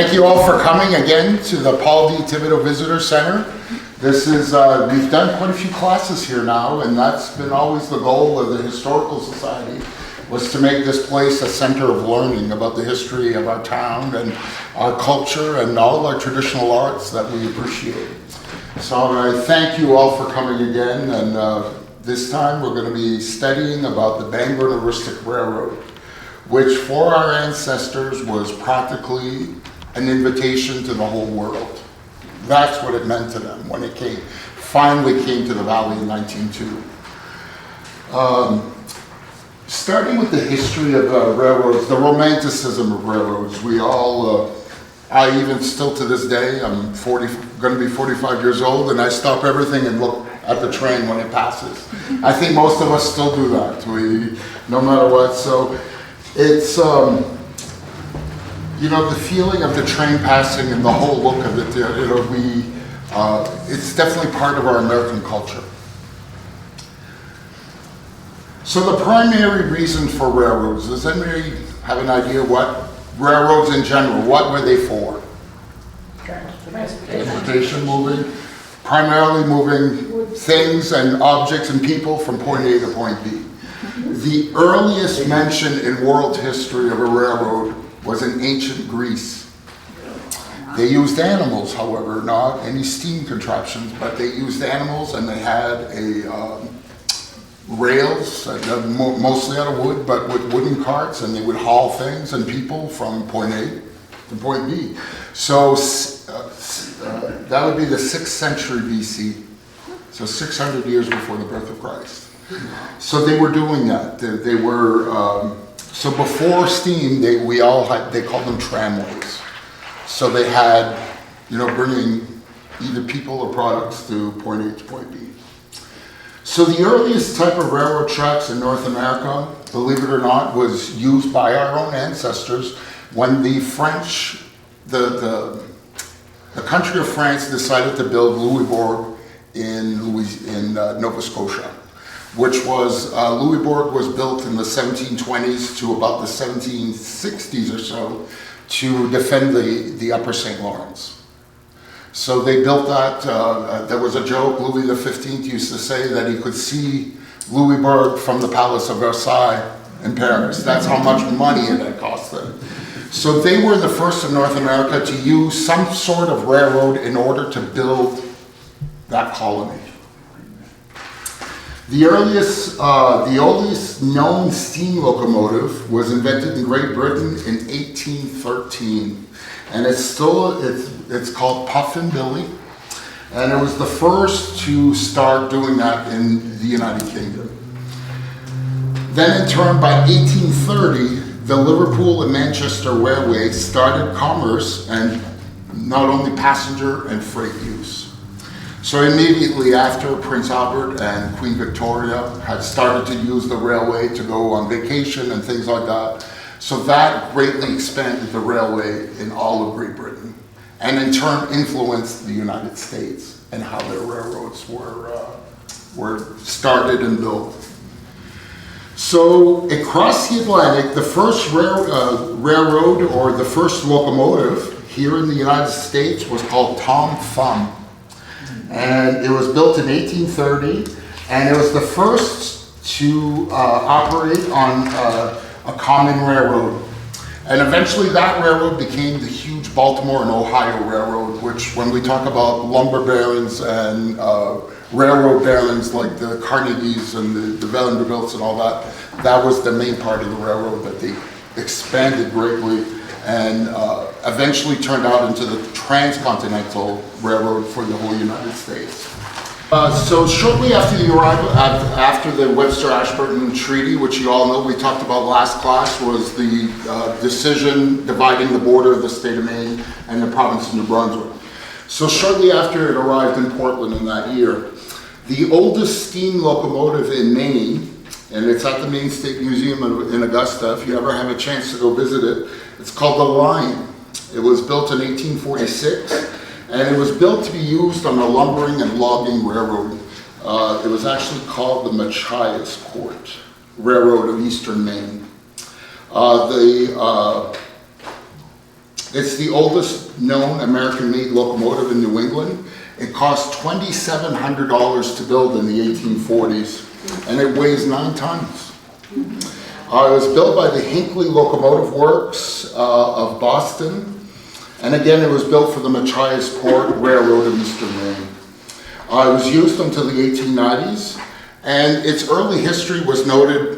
thank you all for coming again to the Paul D. Thibodeau Visitor Center. This is, we've done quite a few classes here now, and that's been always the goal of the Historical Society, was to make this place a center of learning about the history of our town and our culture and all our traditional arts that we appreciate. So I thank you all for coming again, and this time we're going to be studying about the Bangor and Aroostook Railroad, which for our ancestors was practically an invitation to the whole world. That's what it meant to them when it finally came to the valley in 1902. Starting with the history of railroads, the romanticism of railroads, we all, I even still to this day, I'm going to be 45 years old, and I stop everything and look at the train when it passes. I think most of us still do that, no matter what. So it's, you know, the feeling of the train passing and the whole look of it, it's definitely part of our American culture. So the primary reason for railroads, does anybody have an idea what railroads in general, what were they for? Transportation, moving, primarily moving things and objects and people from point A to point B. The earliest mention in world history of a railroad was in ancient Greece. They used animals, however, not any steam contraptions, but they used animals, and they had rails, mostly out of wood, but with wooden carts, and they would haul things and people from point A to point B. So that would be the 6th century BC, so 600 years before the birth of Christ. So they were doing that. They were, so before steam, they called them tramways. So they had, bringing either people or products to point A to point B. So the earliest type of railroad tracks in North America, believe it or not, was used by our own ancestors when the French, the country of France decided to build Louisbourg in Nova Scotia, which was, Louisbourg was built in the 1720s to about the 1760s or so to defend the upper St. Lawrence. So they built that, there was a joke, Louis XV used to say that he could see Louisbourg from the Palace of Versailles in Paris. That's how much money it had cost them. So they were the first in North America to use some sort of railroad in order to build that colony. The oldest known steam locomotive was invented in Great Britain in 1813. And it's called Puffin Billy, and it was the first to start doing that in the United Kingdom. Then in turn, by 1830, the Liverpool and Manchester Railway started commerce and not only passenger and freight use. So immediately after, Prince Albert and Queen Victoria had started to use the railway to go on vacation and things like that. So that greatly expanded the railway in all of Great Britain, and in turn influenced the United States and how their railroads were started and built. So across the Atlantic, the first railroad or the first locomotive here in the United States was called Tom Thumb. And it was built in 1830, and it was the first to operate on a common railroad. And eventually that railroad became the huge Baltimore and Ohio Railroad, which when we talk about lumber barons and railroad barons like the Carnegies and the Vanderbilts and all that, that was the main part of the railroad that they expanded greatly and eventually turned out into the transcontinental railroad for the whole United States. So shortly after the arrival, after the Webster-Ashburton Treaty, which you all know we talked about last class, was the decision dividing the border of the state of Maine and the province of New Brunswick. So shortly after it arrived in Portland in that year, the oldest steam locomotive in Maine, and it's at the Maine State Museum in Augusta, if you ever have a chance to go visit it, it's called the Lion. It was built in 1846. And it was built to be used on a lumbering and logging railroad. It was actually called the Machias Court Railroad of Eastern Maine. It's the oldest known American-made locomotive in New England. It cost $2,700 to build in the 1840s, and it weighs 9 tons. It was built by the Hinckley Locomotive Works of Boston, and again, it was built for the Machias Port Railroad of Eastern Maine. It was used until the 1890s, and its early history was noted.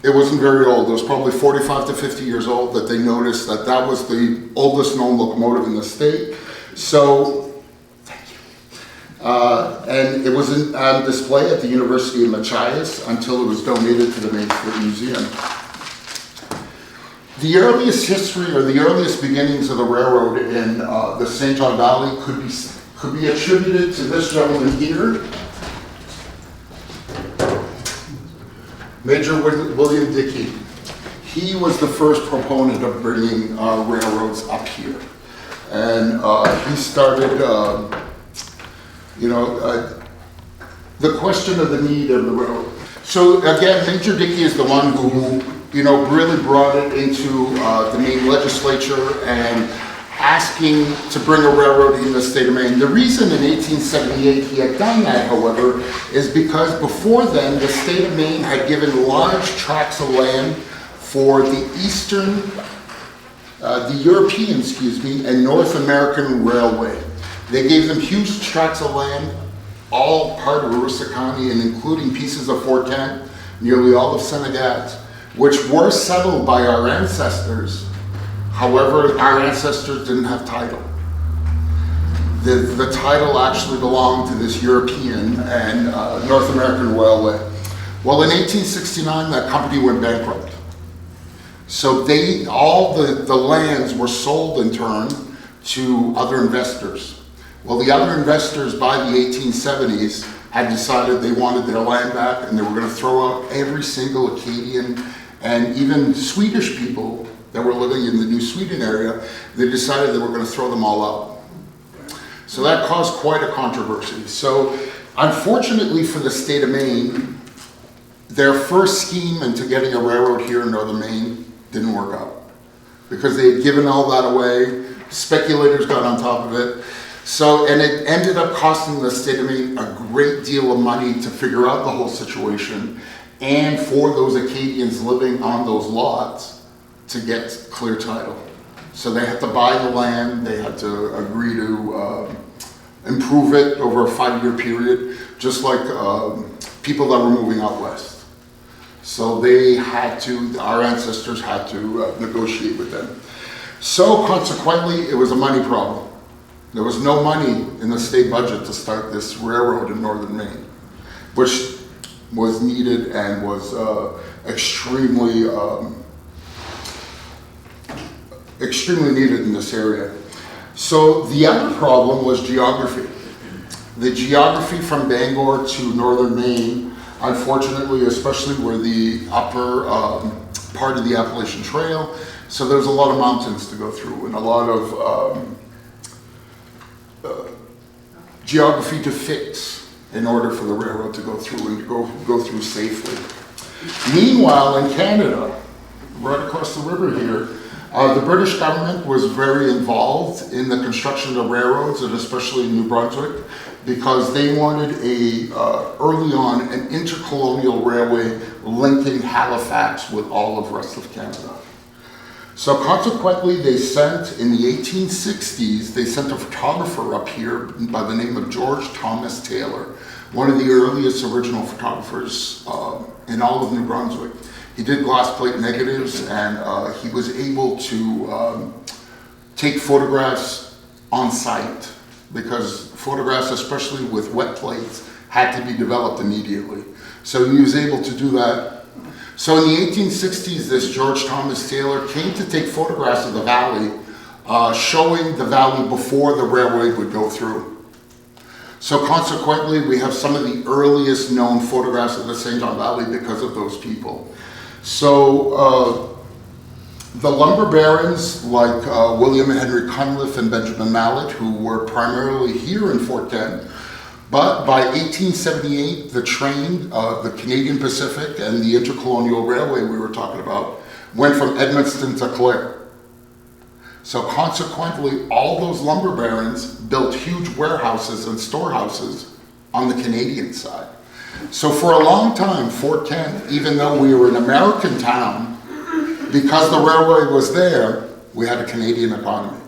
It wasn't very old. It was probably 45 to 50 years old that they noticed that that was the oldest known locomotive in the state. So, thank you. And it was on display at the University of Machias until it was donated to the Maine Museum. The earliest history or the earliest beginnings of the railroad in the St. John Valley could be attributed to this gentleman here, Major William Dickey. He was the first proponent of bringing railroads up here. And he started, the question of the need of the railroad. So again, Major Dickey is the one who, really brought it into the Maine legislature and asking to bring a railroad in the state of Maine. The reason in 1878 he had done that, however, is because before then the state of Maine had given large tracts of land for the European, and North American Railway. They gave them huge tracts of land, all part of Aroostook County, and including pieces of Fort Kent, nearly all of Senegat, which were settled by our ancestors. However, our ancestors didn't have title. The title actually belonged to this European and North American Railway. Well, in 1869, that company went bankrupt. So all the lands were sold in turn to other investors. Well, the other investors by the 1870s had decided they wanted their land back, and they were going to throw out every single Acadian and even Swedish people that were living in the New Sweden area. They decided they were going to throw them all out. So that caused quite a controversy. So unfortunately for the state of Maine, their first scheme into getting a railroad here in northern Maine didn't work out because they had given all that away. Speculators got on top of it. So, and it ended up costing the state of Maine a great deal of money to figure out the whole situation, and for those Acadians living on those lots to get clear title. So they had to buy the land, they had to agree to improve it over a 5-year period, just like people that were moving out west. So they had to, our ancestors had to negotiate with them. So consequently, it was a money problem. There was no money in the state budget to start this railroad in northern Maine, which was needed and was extremely needed in this area. So the other problem was geography. The geography from Bangor to northern Maine, unfortunately, especially where the upper part of the Appalachian Trail, so there's a lot of mountains to go through and a lot of geography to fix in order for the railroad to go through and go through safely. Meanwhile, in Canada, right across the river here, the British government was very involved in the construction of railroads, and especially in New Brunswick, because they wanted early on an intercolonial railway linking Halifax with all of the rest of Canada. So consequently, they sent, in the 1860s, they sent a photographer up here by the name of George Thomas Taylor, one of the earliest original photographers in all of New Brunswick. He did glass plate negatives, and he was able to take photographs on site, because photographs, especially with wet plates, had to be developed immediately. So he was able to do that. So in the 1860s, this George Thomas Taylor came to take photographs of the valley, showing the valley before the railway would go through. So consequently, we have some of the earliest known photographs of the St. John Valley because of those people. So the lumber barons like William Henry Cunliffe and Benjamin Mallet, who were primarily here in Fort Kent, but by 1878, the train, the Canadian Pacific and the Intercolonial Railway we were talking about, went from Edmundston to Clare. So consequently, all those lumber barons built huge warehouses and storehouses on the Canadian side. So for a long time, Fort Kent, even though we were an American town, because the railway was there, we had a Canadian economy.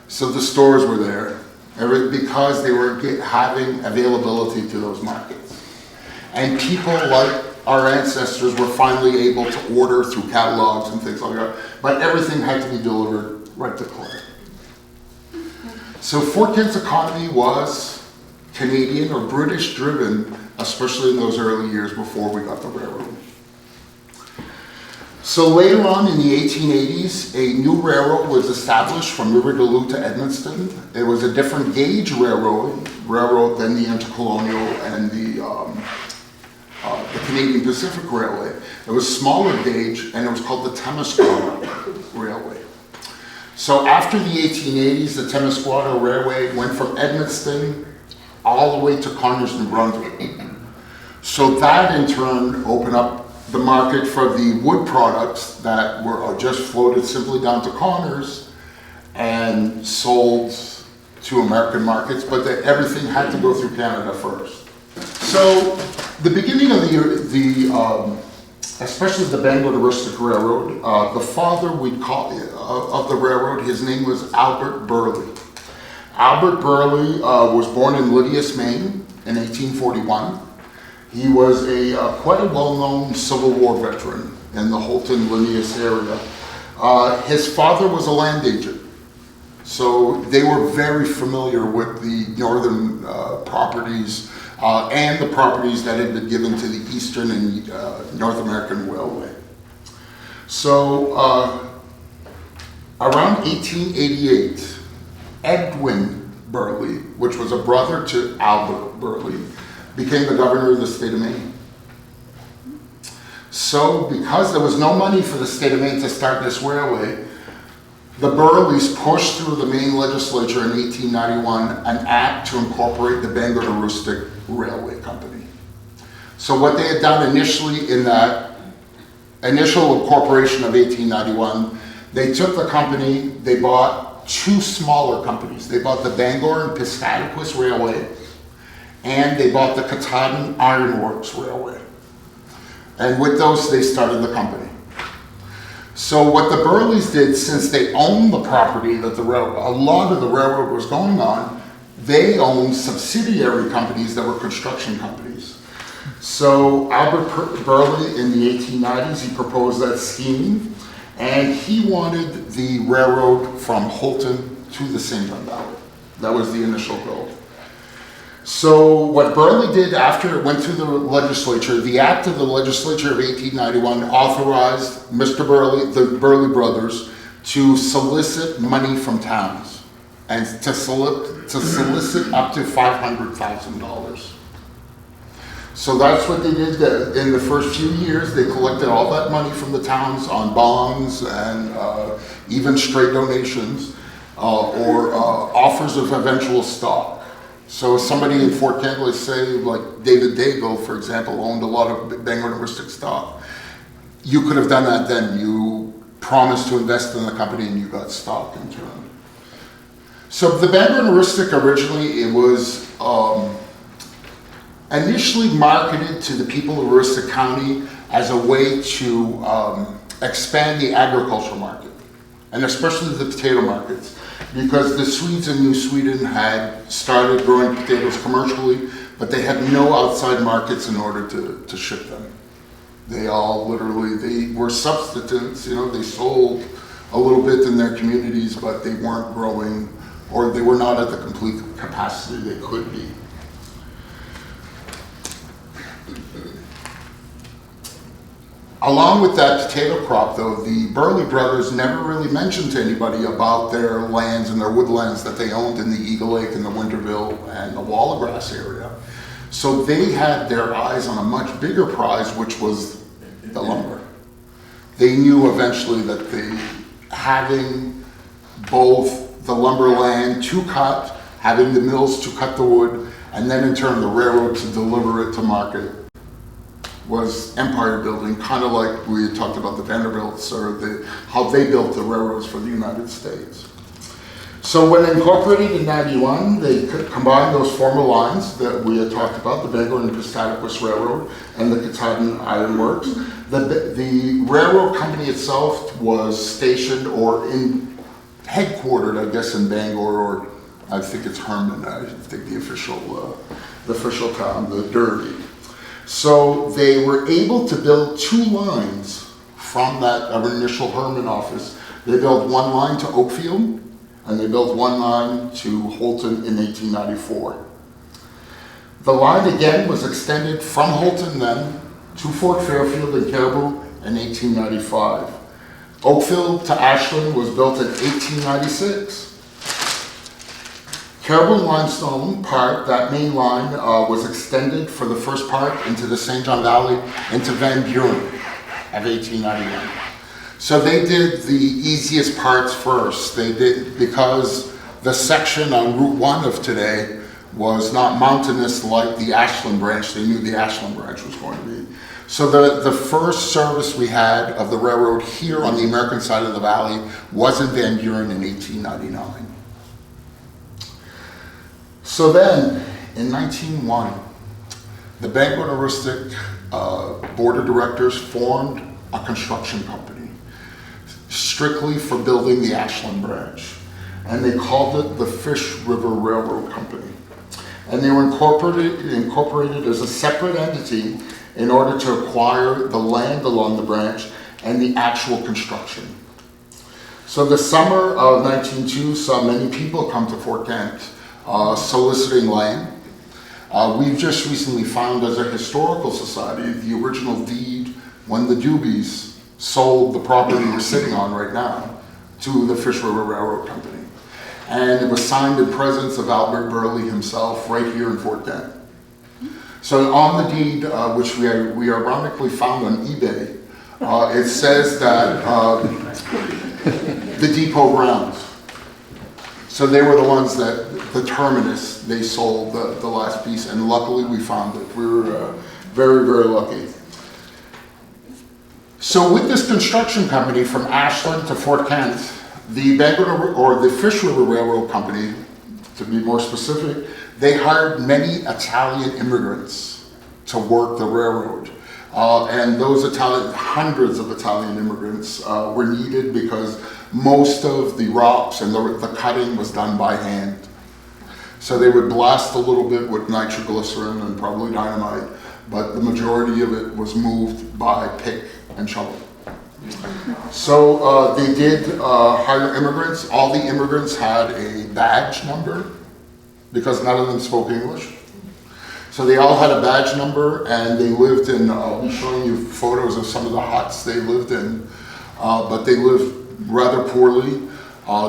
So the stores were there because they were having availability to those markets. And people like our ancestors were finally able to order through catalogs and things like that, but everything had to be delivered right to Clare. So Fort Kent's economy was Canadian or British driven, especially in those early years before we got the railroad. So later on in the 1880s, a new railroad was established from River Duluth to Edmundston. It was a different gauge railroad than the Intercolonial and the Canadian Pacific Railway. It was smaller gauge, and it was called the Temiscouata Railway. So after the 1880s, the Temiscouata Railway went from Edmundston all the way to Connors, New Brunswick. So that in turn opened up the market for the wood products that were just floated simply down to Connors and sold to American markets, but that everything had to go through Canada first. So the beginning of especially the Bangor and Aroostook Railroad, the father we'd call of the railroad, his name was Albert Burleigh. Albert Burleigh was born in Lydius, Maine in 1841. He was quite a well-known Civil War veteran in the Houlton-Lydius area. His father was a land agent, so they were very familiar with the northern properties and the properties that had been given to the Eastern and North American Railway. So around 1888, Edwin Burleigh, which was a brother to Albert Burleigh, became the governor of the state of Maine. So because there was no money for the state of Maine to start this railway, the Burleighs pushed through the Maine legislature in 1891 an act to incorporate the Bangor and Aroostook Railway Company. So what they had done initially in that initial incorporation of 1891, they took the company, they bought two smaller companies. They bought the Bangor and Piscataquis Railway, and they bought the Katahdin Iron Works Railway. And with those, they started the company. So what the Burleighs did, since they owned the property that a lot of the railroad was going on, they owned subsidiary companies that were construction companies. So Albert Burleigh in the 1890s, he proposed that scheme, and he wanted the railroad from Houlton to the St. John Valley. That was the initial goal. So what Burleigh did after it went through the legislature, the act of the legislature of 1891 authorized Mr. Burleigh, the Burleigh brothers, to solicit money from towns and to solicit up to $500,000. So that's what they did in the first few years. They collected all that money from the towns on bonds and even straight donations or offers of eventual stock. So somebody in Fort Kent, let's say, like David Daigle, for example, owned a lot of Bangor and Aroostook stock. You could have done that then. You promised to invest in the company and you got stock in turn. So the Bangor and Aroostook originally, it was initially marketed to the people of Aroostook County as a way to expand the agricultural market, and especially the potato markets. Because the Swedes in New Sweden had started growing potatoes commercially, but they had no outside markets in order to ship them. They all literally, they were substitutes, they sold a little bit in their communities, but they weren't growing, or they were not at the complete capacity they could be. Along with that potato crop, though, the Burleigh brothers never really mentioned to anybody about their lands and their woodlands that they owned in the Eagle Lake and the Winterville and the Wallagrass area. So they had their eyes on a much bigger prize, which was the lumber. They knew eventually that having both the lumber land to cut, having the mills to cut the wood, and then in turn the railroad to deliver it to market was empire building, kind of like we had talked about the Vanderbilts or how they built the railroads for the United States. So when incorporated in 91, they combined those former lines that we had talked about, the Bangor and Aroostook Railroad and the Katahdin Iron Works. The railroad company itself was stationed or headquartered, I guess, in Bangor, or I think it's Herman, I think the official town, the Derby. So they were able to build 2 lines from that initial Herman office. They built one line to Oakfield, and they built one line to Holton in 1894. The line again was extended from Holton then to Fort Fairfield and Caribou in 1895. Oakfield to Ashland was built in 1896. Caribou Limestone part, that main line, was extended for the first part into the St. John Valley into Van Buren of 1891. So they did the easiest parts first. They did, because the section on Route 1 of today was not mountainous like the Ashland branch. They knew the Ashland branch was going to be. So the first service we had of the railroad here on the American side of the valley was in Van Buren in 1899. So then, in 1901, the Bangor and Aroostook Board of Directors formed a construction company strictly for building the Ashland branch. And they called it the Fish River Railroad Company. And they were incorporated as a separate entity in order to acquire the land along the branch and the actual construction. So the summer of 1902 saw many people come to Fort Kent soliciting land. We've just recently found as a historical society the original deed when the Doobies sold the property we're sitting on right now to the Fish River Railroad Company. And it was signed in presence of Albert Burleigh himself right here in Fort Kent. So on the deed, which we ironically found on eBay, it says that the depot grounds. So they were the ones that, the terminus, they sold the last piece, and luckily we found it. We were very, very lucky. So with this construction company from Ashland to Fort Kent, the Bangor, or the Fish River Railroad Company, to be more specific, they hired many Italian immigrants to work the railroad. And those hundreds of Italian immigrants were needed because most of the rocks and the cutting was done by hand. So they would blast a little bit with nitroglycerin and probably dynamite, but the majority of it was moved by pick and shovel. So they did hire immigrants. All the immigrants had a badge number because none of them spoke English. So they all had a badge number, and they lived in, I'll be showing you photos of some of the huts they lived in, but they lived rather poorly.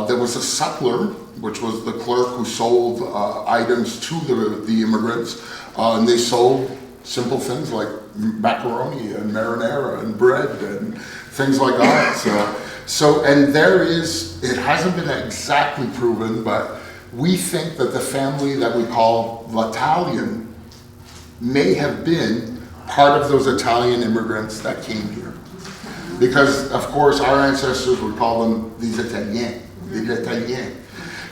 There was a sutler, which was the clerk who sold items to the immigrants, and they sold simple things like macaroni and marinara and bread and things like that. And it hasn't been exactly proven, but we think that the family that we call L'Italian may have been part of those Italian immigrants that came here. Because, of course, our ancestors would call them les Italiens.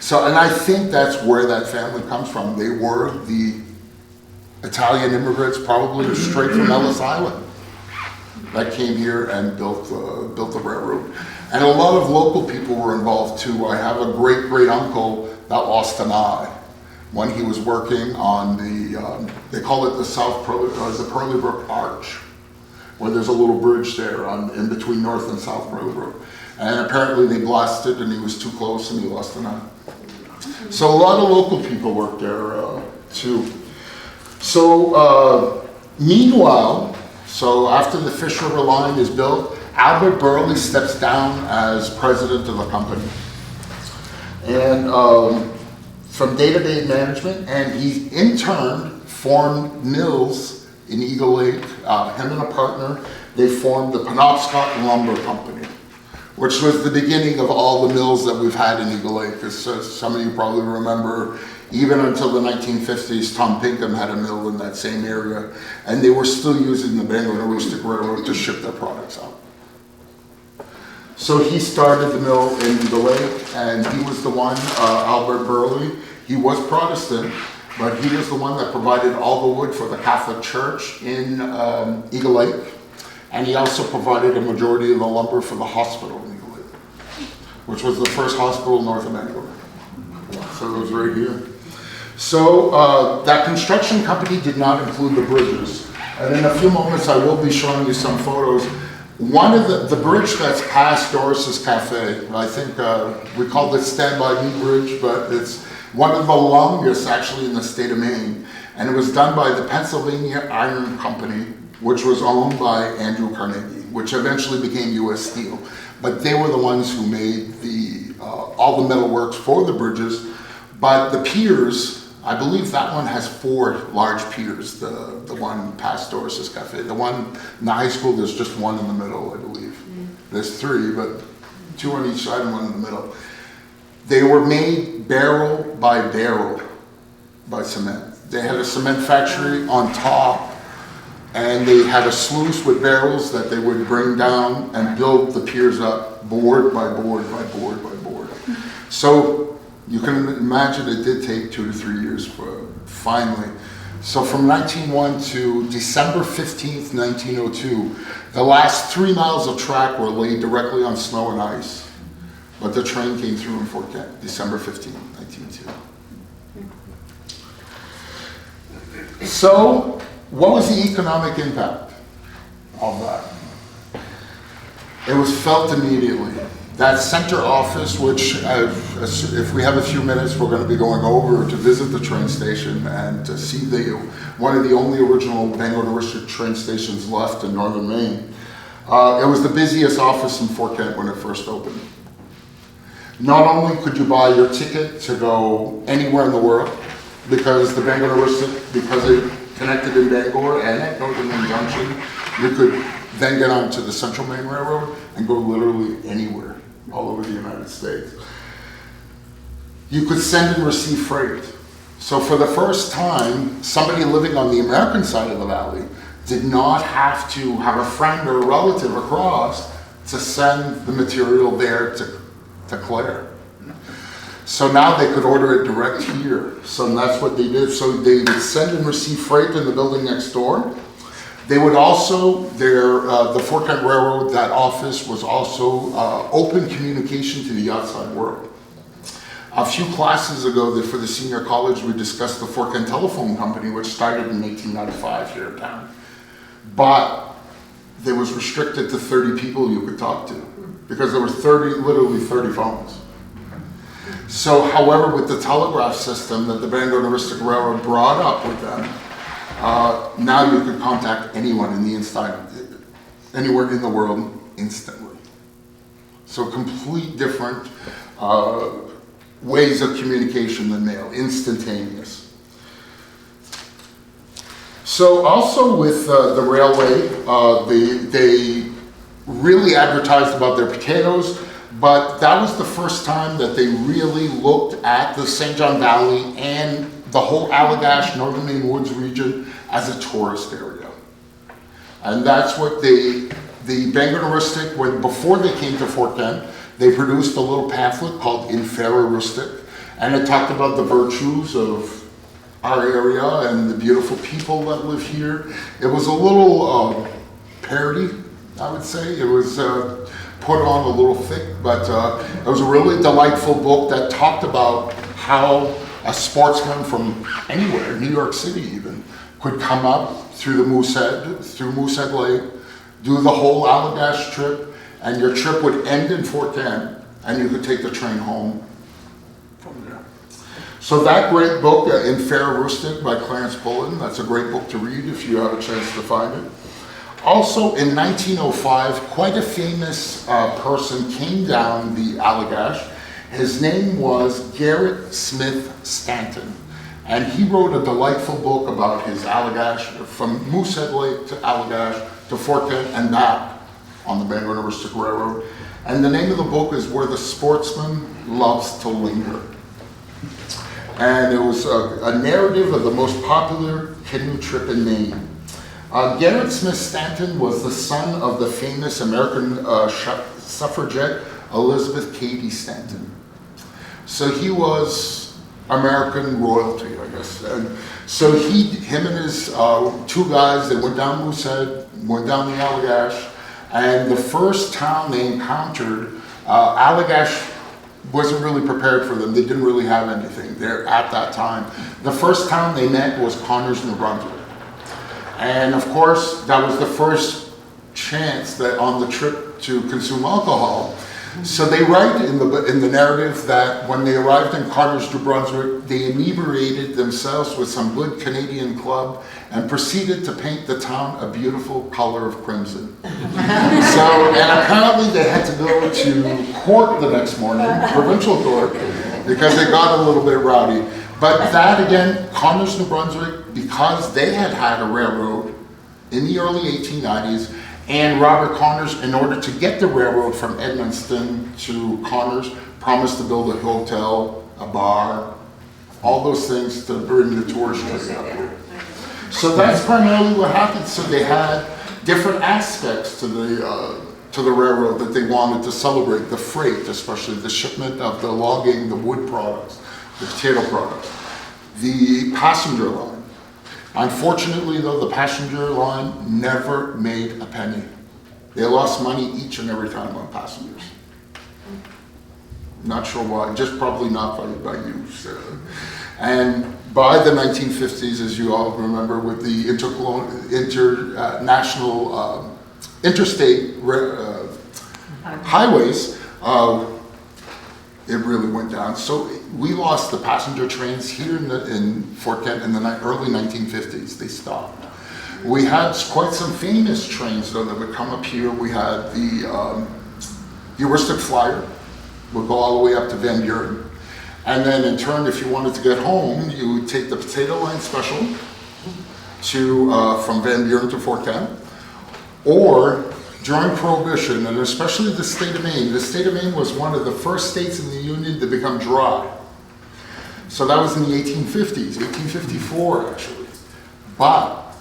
So, and I think that's where that family comes from. They were the Italian immigrants, probably straight from Ellis Island, that came here and built the railroad. And a lot of local people were involved too. I have a great uncle that lost an eye when he was working on they call it the Burleigh Brook Arch, where there's a little bridge there in between North and South Burleigh Brook. And apparently they blasted and he was too close and he lost an eye. So a lot of local people worked there too. So meanwhile, after the Fish River line is built, Albert Burleigh steps down as president of the company. And from day-to-day management, and he in turn formed mills in Eagle Lake. Him and a partner, they formed the Penobscot Lumber Company, which was the beginning of all the mills that we've had in Eagle Lake. As some of you probably remember, Even until the 1950s, Tom Pinkham had a mill in that same area, and they were still using the Bangor and Aroostook Railroad to ship their products out. So he started the mill in Burleigh, and he was the one, Albert Burleigh, he was Protestant, but he was the one that provided all the wood for the Catholic Church in Eagle Lake, and he also provided a majority of the lumber for the hospital in Eagle Lake, which was the first hospital north of Bangor. So it was right here. So that construction company did not include the bridges. And in a few moments I will be showing you some photos. One of the bridge that's past Doris's Cafe, I think we called it Stand By Me Bridge, but it's one of the longest actually in the state of Maine. And it was done by the Pennsylvania Iron Company, which was owned by Andrew Carnegie, which eventually became U.S. Steel. But they were the ones who made all the metal works for the bridges. But the piers, I believe that one has 4 large piers, the one past Doris's Cafe. The one in the high school, there's just one in the middle, I believe. There's 3, but 2 on each side and 1 in the middle. They were made barrel by cement. They had a cement factory on top, and they had a sluice with barrels that they would bring down and build the piers up, board by board by board by board. So you can imagine it did take 2 to 3 years for finally. So from 1901 to December 15th, 1902, the last 3 miles of track were laid directly on snow and ice. But the train came through in Fort Kent, December 15th, 1902. So what was the economic impact of that? It was felt immediately. That center office, which if we have a few minutes, we're going to be going over to visit the train station and to see one of the only original Bangor and Aroostook train stations left in northern Maine. It was the busiest office in Fort Kent when it first opened. Not only could you buy your ticket to go anywhere in the world, because the Bangor and Aroostook, because it connected in Bangor and at Northern Maine Junction, you could then get onto the Central Maine Railroad and go literally anywhere all over the United States. You could send and receive freight. So for the first time, somebody living on the American side of the valley did not have to have a friend or a relative across to send the material there to Clare. So now they could order it direct here. So that's what they did. So they would send and receive freight in the building next door. They would also, the Fort Kent Railroad, that office was also open communication to the outside world. A few classes ago for the senior college, we discussed the Fort Kent Telephone Company, which started in 1895 here in town. But it was restricted to 30 people you could talk to, because there were literally 30 phones. So, however, with the telegraph system that the Bangor and Aroostook Railroad brought up with them, now you could contact anyone anywhere in the world instantly. So complete different ways of communication than mail, instantaneous. So also with the railway, they really advertised about their potatoes, but that was the first time that they really looked at the St. John Valley and the whole Allagash, Northern Maine Woods region as a tourist area. And that's what the Bangor and Aroostook, before they came to Fort Kent, they produced a little pamphlet called In Fair Aroostook, and it talked about the virtues of our area and the beautiful people that live here. It was a little parody, I would say. It was put on a little thick, but it was a really delightful book that talked about how a sportsman from anywhere, New York City even, could come up through Moosehead Lake, do the whole Allagash trip, and your trip would end in Fort Kent, and you could take the train home from there. So that great book, In Fair Aroostook by Clarence Bullen, that's a great book to read if you have a chance to find it. Also in 1905, quite a famous person came down the Allagash. His name was Garrett Smith Stanton, and he wrote a delightful book about his Allagash, from Moosehead Lake to Allagash to Fort Kent and back on the Bangor and Aroostook Railroad. And the name of the book is Where the Sportsman Loves to Linger. and it was a narrative of the most popular canoe trip in Maine. Garrett Smith Stanton was the son of the famous American suffragette Elizabeth Cady Stanton. So he was American royalty, I guess. And so him and his two guys, they went down Moosehead, went down the Allagash, and the first town they encountered, Allagash wasn't really prepared for them. They didn't really have anything there at that time. The first town they met was Connors, New Brunswick. And of course, that was the first chance that on the trip to consume alcohol. So they write in the narrative that when they arrived in Connors, New Brunswick, they inebriated themselves with some good Canadian club and proceeded to paint the town a beautiful color of crimson. And apparently they had to go to court the next morning, provincial court, because they got a little bit rowdy. But that again, Connors, New Brunswick, because they had had a railroad in the early 1890s, and Robert Connors, in order to get the railroad from Edmundston to Connors, promised to build a hotel, a bar, all those things to bring the tourist trade up here. So that's primarily what happened. So they had different aspects to the railroad that they wanted to celebrate. The freight, especially the shipment of the logging, the wood products, the potato products, the passenger line. Unfortunately, though, the passenger line never made a penny. They lost money each and every time on passengers. Not sure why, just probably not by use. And by the 1950s, as you all remember, with the interstate highways, it really went down. So we lost the passenger trains here in Fort Kent in the early 1950s. They stopped. We had quite some famous trains though that would come up here. We had the Aroostook Flyer, would go all the way up to Van Buren. And then in turn, if you wanted to get home, you would take the Potato Line Special from Van Buren to Fort Kent, or during Prohibition, and especially the state of Maine. The state of Maine was one of the first states in the Union to become dry. So that was in the 1850s, 1854 actually. But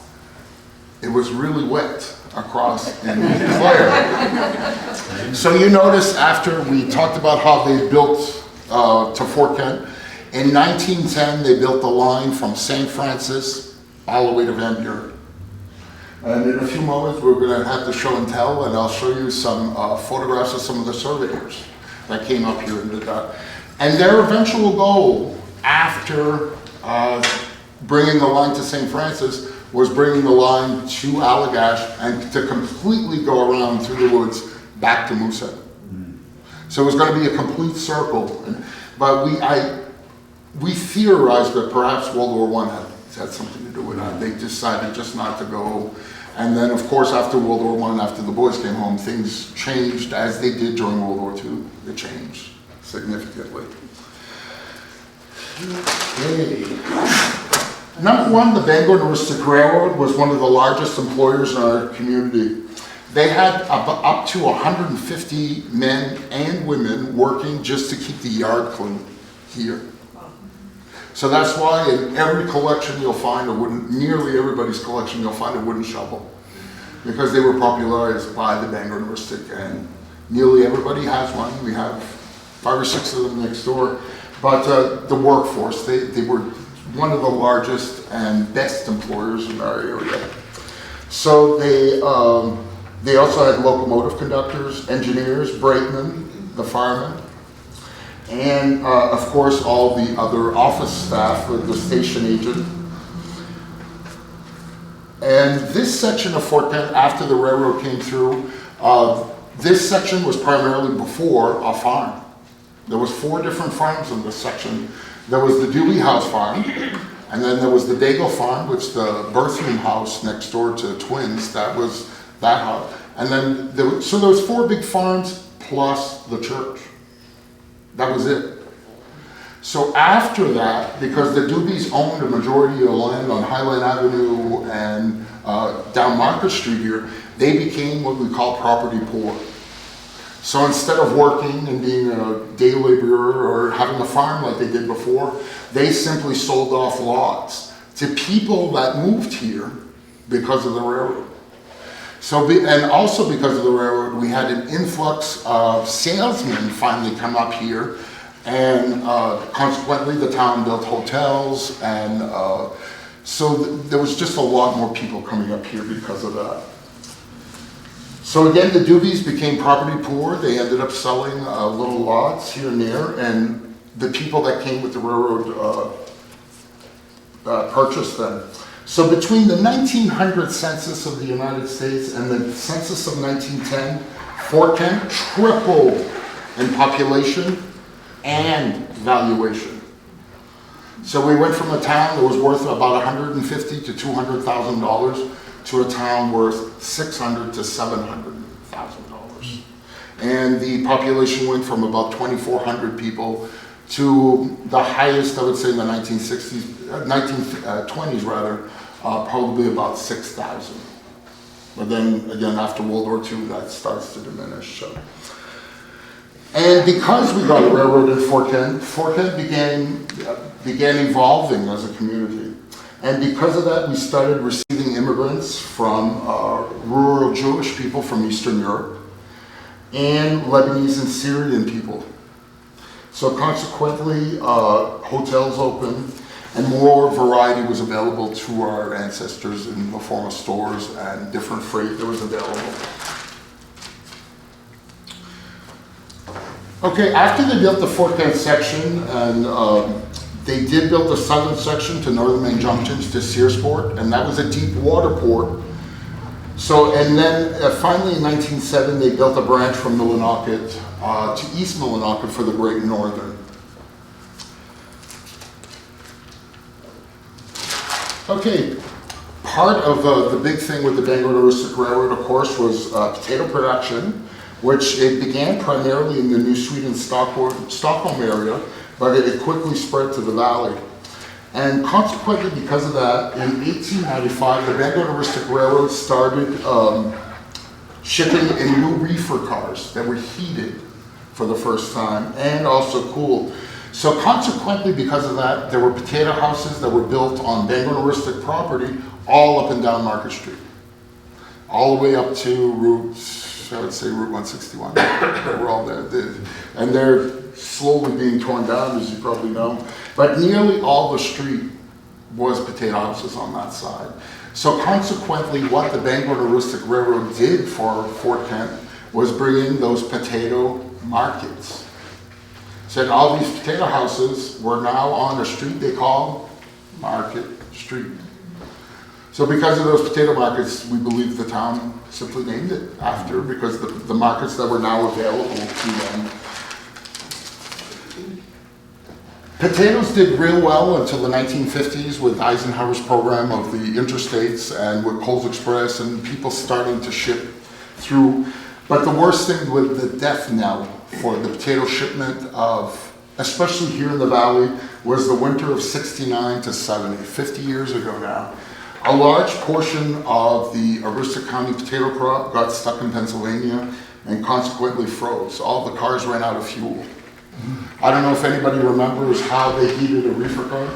it was really wet across in Clare. So you notice after we talked about how they built to Fort Kent, in 1910 they built the line from St. Francis all the way to Van Buren. And in a few moments, we're going to have the show and tell, and I'll show you some photographs of some of the surveyors that came up here and did that. And their eventual goal, after bringing the line to St. Francis, was bringing the line to Allagash and to completely go around through the woods back to Moosehead. So it was going to be a complete circle. But we theorized that perhaps World War I had something to do with that. They decided just not to go. And then, of course, after World War I, after the boys came home, things changed as they did during World War II. They changed significantly. Okay. Number one, the Bangor and Aroostook Railroad was one of the largest employers in our community. They had up to 150 men and women working just to keep the yard clean here. So that's why in every collection you'll find nearly everybody's collection you'll find a wooden shovel, because they were popularized by the Bangor and Aroostook, and nearly everybody has one. We have 5 or 6 of them next door. But the workforce, they were one of the largest and best employers in our area. So they also had locomotive conductors, engineers, brakemen, the firemen, and of course all the other office staff with the station agent. And this section of Fort Kent, after the railroad came through, this section was primarily before a farm. There was 4 different farms in this section. There was the Dewey House Farm, and then there was the Daigle Farm, which the birthroom house next door to Twins, that was that house. And then, so there was 4 big farms plus the church. That was it. So after that, because the Doobies owned a majority of the land on Highland Avenue and down Market Street here, they became what we call property poor. So instead of working and being a day laborer or having a farm like they did before, they simply sold off lots to people that moved here because of the railroad. And also because of the railroad, we had an influx of salesmen finally come up here, and consequently the town built hotels, and so there was just a lot more people coming up here because of that. So again, the Doobies became property poor. They ended up selling little lots here and there, and the people that came with the railroad purchased them. So between the 1900 census of the United States and the census of 1910, Fort Kent tripled in population and valuation. So we went from a town that was worth about $150,000 to $200,000 to a town worth $600,000 to $700,000. And the population went from about 2,400 people to the highest, I would say, in the 1920s rather, probably about 6,000. But then again, after World War II, that starts to diminish. So. And because we got a railroad in Fort Kent began evolving as a community. And because of that, we started receiving immigrants from rural Jewish people from Eastern Europe and Lebanese and Syrian people. So consequently, hotels opened and more variety was available to our ancestors in the form of stores and different freight that was available. Okay, after they built the Fort Kent section, and they did build the southern section to Northern Maine Junctions to Searsport, and that was a deep water port. So, and then finally in 1907, they built a branch from Millinocket to East Millinocket for the Great Northern. Okay, part of the big thing with the Bangor and Aroostook Railroad, of course, was potato production, which it began primarily in the New Sweden, Stockholm area, but it quickly spread to the valley. And consequently, because of that, in 1895, the Bangor and Aroostook Railroad started shipping in new reefer cars that were heated for the first time and also cooled. So consequently, because of that, there were potato houses that were built on Bangor and Aroostook property all up and down Market Street, all the way up to Route 161. They were all there. And they're slowly being torn down, as you probably know. But nearly all the street was potato houses on that side. So consequently, what the Bangor and Aroostook Railroad did for Fort Kent was bring in those potato markets. So all these potato houses were now on a street they call Market Street. So because of those potato markets, we believe the town simply named it after, because the markets that were now available to them. Potatoes did real well until the 1950s with Eisenhower's program of the interstates and with Coles Express and people starting to ship through. But the worst thing with the death knell for the potato shipment of, especially here in the valley, was the winter of 69 to 70, 50 years ago now. A large portion of the Aroostook County potato crop got stuck in Pennsylvania and consequently froze. All the cars ran out of fuel. I don't know if anybody remembers how they heated a reefer car.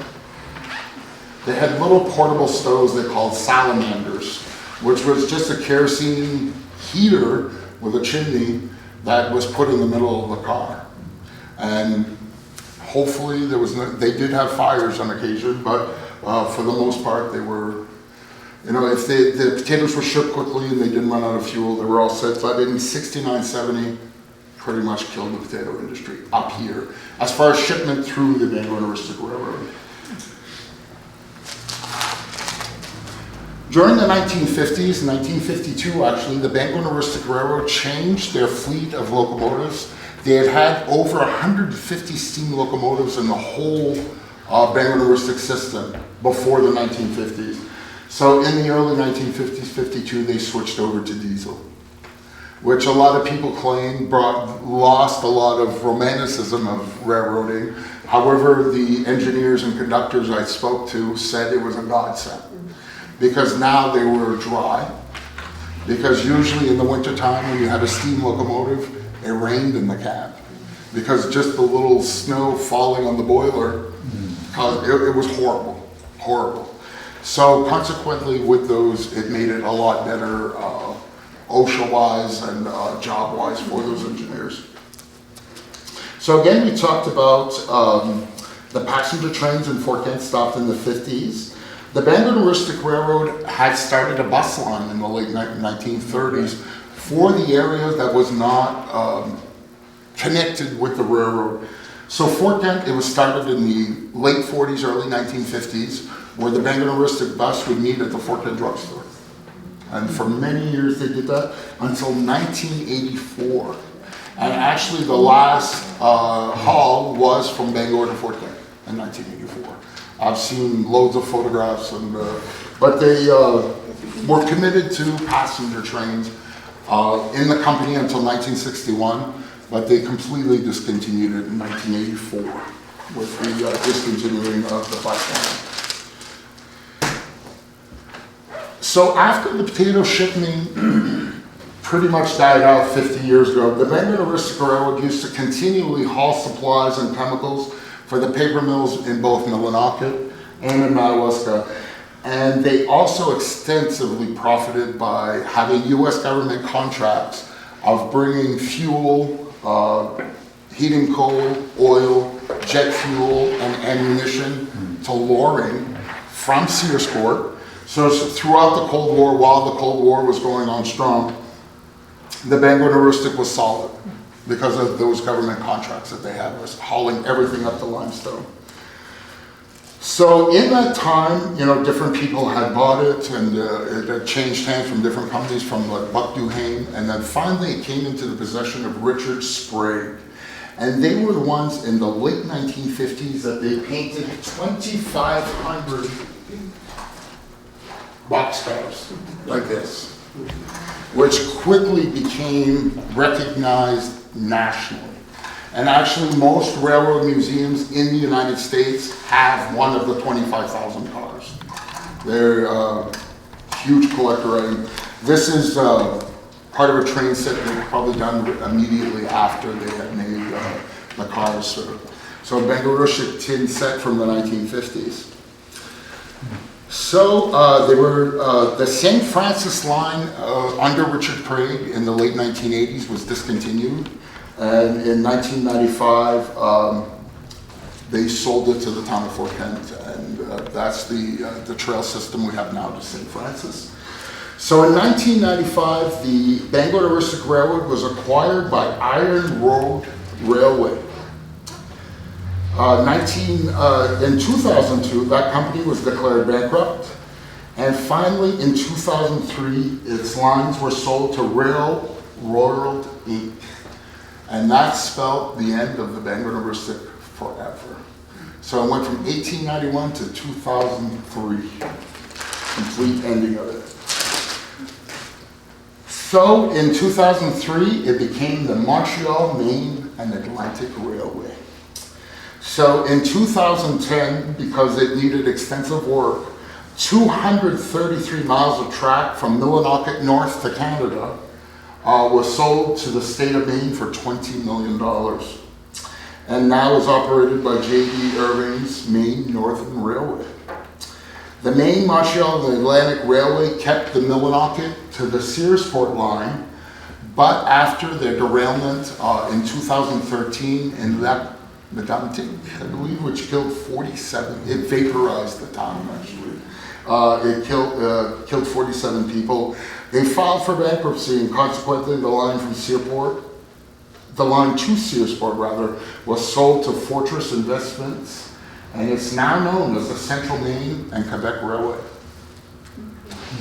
They had little portable stoves they called salamanders, which was just a kerosene heater with a chimney that was put in the middle of the car. And hopefully they did have fires on occasion, but for the most part they were, if the potatoes were shipped quickly and they didn't run out of fuel, they were all set. But in 69, 70, pretty much killed the potato industry up here, as far as shipment through the Maine Northern Railway Railroad. During the 1950s, 1952 actually, the Bangor and Aroostook Railroad changed their fleet of locomotives. They had over 150 steam locomotives in the whole Bangor and Aroostook system before the 1950s. So in the early 1950s, 52, they switched over to diesel, which a lot of people claim lost a lot of romanticism of railroading. However, the engineers and conductors I spoke to said it was a godsend, because now they were dry. Because usually in the wintertime when you had a steam locomotive, it rained in the cab because just the little snow falling on the boiler, it was horrible, horrible. So consequently with those, it made it a lot better OSHA-wise and job-wise for those engineers. So again, we talked about the passenger trains in Fort Kent stopped in the 50s. The Bangor and Aroostook Railroad had started a bus line in the late 1930s for the area that was not connected with the railroad. So Fort Kent, it was started in the late 40s, early 1950s, where the Bangor and Aroostook bus would meet at the Fort Kent drugstore. And for many years they did that until 1984. And actually the last haul was from Bangor to Fort Kent in 1984. I've seen loads of photographs, and but they were committed to passenger trains in the company until 1961, but they completely discontinued it in 1984 with the discontinuing of the bus line. So after the potato shipping pretty much died out 50 years ago, the Maine Northern Railroad used to continually haul supplies and chemicals for the paper mills in both Millinocket and in Madawaska. And they also extensively profited by having US government contracts of bringing fuel, heating coal, oil, jet fuel, and ammunition to Loring from Searsport. So throughout the Cold War, while the Cold War was going on strong, the Bangor and Aroostook was solid because of those government contracts that they had, was hauling everything up to Limestone. So in that time, you know, different people had bought it, and it had changed hands from different companies, from like Buck Duhane, and then finally it came into the possession of Richard Sprague. And they were the ones in the late 1950s that they painted 2,500 boxcars like this, which quickly became recognized nationally. And actually most railroad museums in the United States have one of the 25,000 cars. They're a huge collector item. This is part of a train set that was probably done immediately after they had made the cars. So Bangor Aroostook tin set from the 1950s. So they were, the St. Francis line under Richard Sprague in the late 1980s was discontinued. And in 1995, they sold it to the town of Fort Kent, and that's the trail system we have now to St. Francis. So in 1995, the Bangor and Aroostook Railroad was acquired by Iron Road Railway. In 2002, that company was declared bankrupt, and finally in 2003, its lines were sold to Railroad Inc. And that spelled the end of the Bangor and Aroostook forever. So it went from 1891 to 2003, complete ending of it. So in 2003, it became the Montreal, Maine and Atlantic Railway. So in 2010, because it needed extensive work, 233 miles of track from Millinocket north to Canada was sold to the State of Maine for $20 million. And now is operated by J.E. Irving's Maine Northern Railway. The Maine, Montreal, and Atlantic Railway kept the Millinocket to the Searsport line, but after their derailment in 2013 in Medantic, I believe, which killed 47, it vaporized the town actually. It killed 47 people. They filed for bankruptcy, and consequently the line from Searsport, the line to Searsport rather, was sold to Fortress Investments, and it's now known as the Central Maine and Quebec Railway.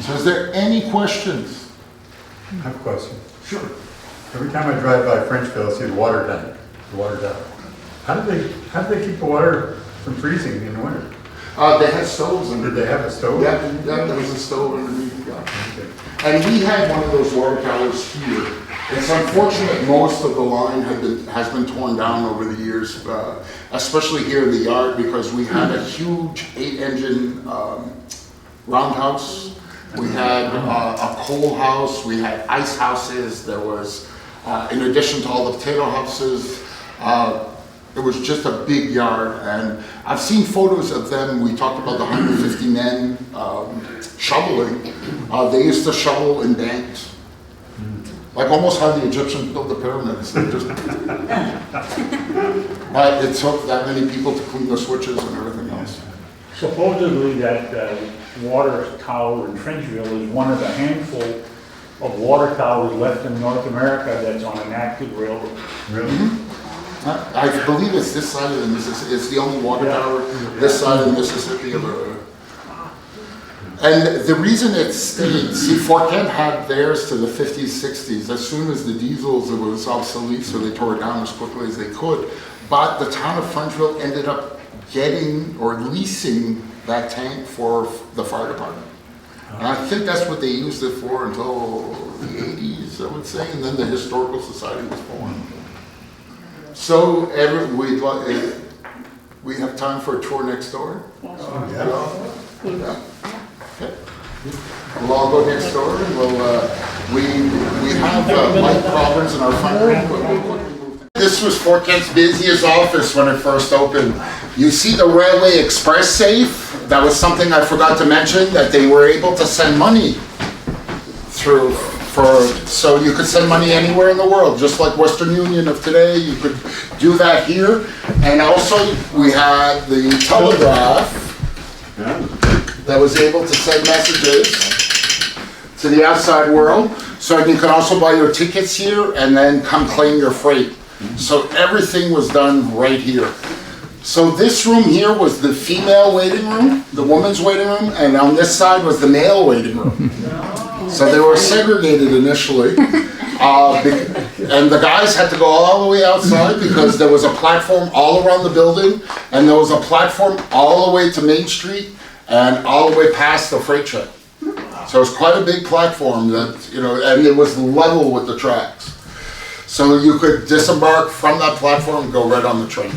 So is there any questions? I have a question. Sure. Every time I drive by Frenchville, I see the water tank, the water tower. How do they keep the water from freezing in the winter? They had stoves underneath. Did they have a stove? Yeah, there was a stove underneath. Yeah. Okay. And we had one of those water towers here. It's unfortunate most of the line has been torn down over the years, especially here in the yard, because we had a huge 8-engine roundhouse. We had a coal house. We had ice houses. There was in addition to all the potato houses. It was just a big yard, and I've seen photos of them. We talked about the 150 men shoveling. They used to shovel in banks. Like almost how the Egyptians built the pyramids. They just but it took that many people to clean the switches and everything else. Supposedly that water tower in Frenchville is one of the handful of water towers left in North America that's on an active railroad. Really? I believe it's this side of the Mississippi. It's the only water tower this side of the Mississippi. And the reason it stayed, see, Fort Kent had theirs to the 50s, 60s. As soon as the diesels, it was obsolete, so they tore it down as quickly as they could. But the town of Frenchville ended up getting or leasing that tank for the fire department. And I think that's what they used it for until the 80s, I would say, and then the Historical Society was formed. So we have time for a tour next door? Yeah. Okay. We'll all go next door, and we have light problems in our front room, but we'll quickly move. This was Fort Kent's busiest office when it first opened. You see the Railway Express safe? That was something I forgot to mention, that they were able to send money through so you could send money anywhere in the world, just like Western Union of today. You could do that here. And also we had the telegraph that was able to send messages to the outside world. So you could also buy your tickets here and then come claim your freight. So everything was done right here. So this room here was the female waiting room, the woman's waiting room, and on this side was the male waiting room. So they were segregated initially, and the guys had to go all the way outside because there was a platform all around the building, and there was a platform all the way to Main Street and all the way past the freight shed. So it was quite a big platform that, and it was level with the tracks. So you could disembark from that platform and go right on the train.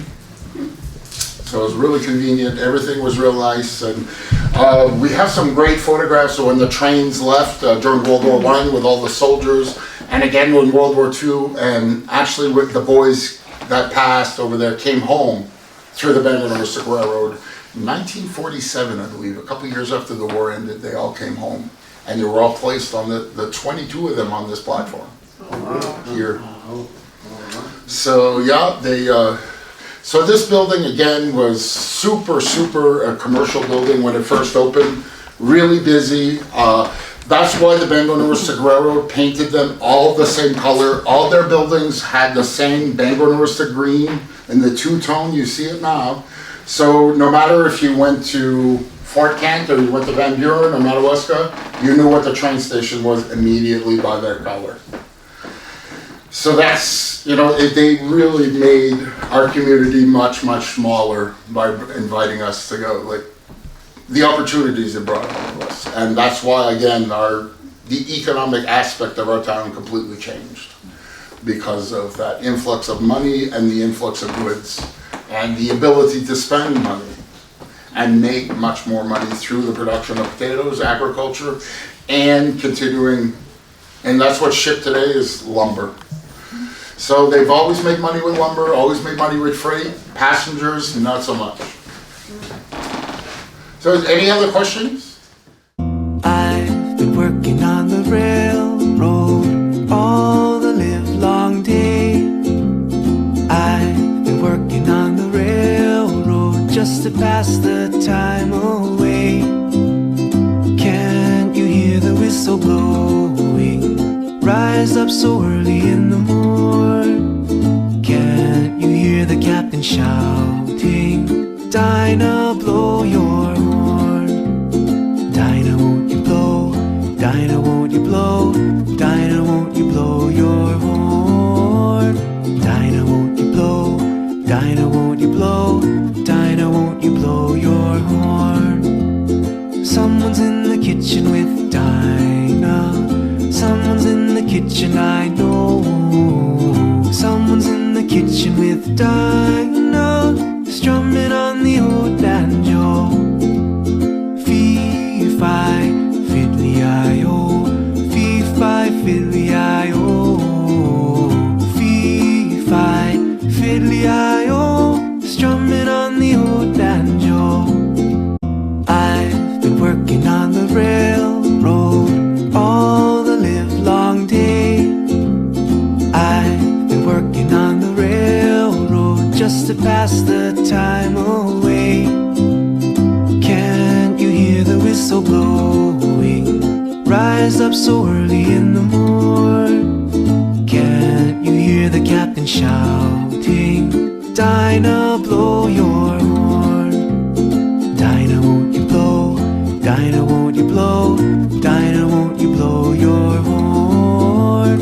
So it was really convenient. Everything was real nice, and we have some great photographs of when the trains left during World War I with all the soldiers, and again when World War II, and actually with the boys that passed over there came home through the Bangor and Aroostook Railroad. In 1947, I believe, a couple of years after the war ended, they all came home, and they were all placed on the 22 of them on this platform here. So yeah, so this building again was super commercial building when it first opened, really busy. That's why the Bangor and Aroostook Railroad painted them all the same color. All their buildings had the same Bangor and Aroostook green in the two-tone, you see it now. So no matter if you went to Fort Kent or you went to Van Buren or Madawaska, you knew what the train station was immediately by their color. So that's, they really made our community much smaller by inviting us to go, like the opportunities it brought all of us. And that's why, again, the economic aspect of our town completely changed because of that influx of money and the influx of goods and the ability to spend money and make much more money through the production of potatoes, agriculture, and continuing, and that's what's shipped today is lumber. So they've always made money with lumber, always made money with freight, passengers, not so much. So any other questions? I've been working on the railroad all the livelong day. I've been working on the railroad just to pass the time away. Can't you hear the whistle blowing? Rise up so early in the morn. Can't you hear the captain shouting? Dinah, blow your horn. Dinah, won't you blow? Dinah, won't you blow? Dinah, won't you blow your horn? Dinah, won't you blow? Dinah, won't you blow? Dinah, won't you blow your horn? Someone's in the kitchen with Dinah. Someone's in the kitchen, I know. Someone's in the kitchen with Dinah, strumming on the old banjo. Fee-fi, fiddly-I-o, fee-fi, fiddly-I-o. pass the time away. Can't you hear the whistle blowing? Rise up so early in the morn. Can't you hear the captain shouting? Dinah, blow your horn. Dinah, won't you blow? Dinah, won't you blow? Dinah, won't you blow your horn?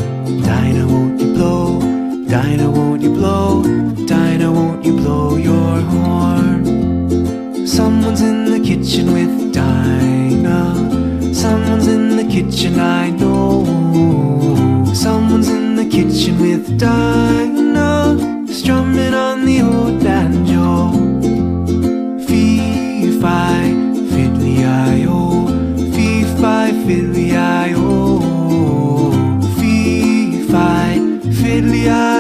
Dinah, won't you blow? Dinah, won't you blow? Dinah, won't you blow your horn? Someone's in the kitchen with Dinah. Someone's in the kitchen, I know. Someone's in the kitchen with Dinah, strumming on the old banjo. Fee-fi, fiddly-I-o, fee-fi, fiddly-I-o, fee-fi, fiddly-I-o.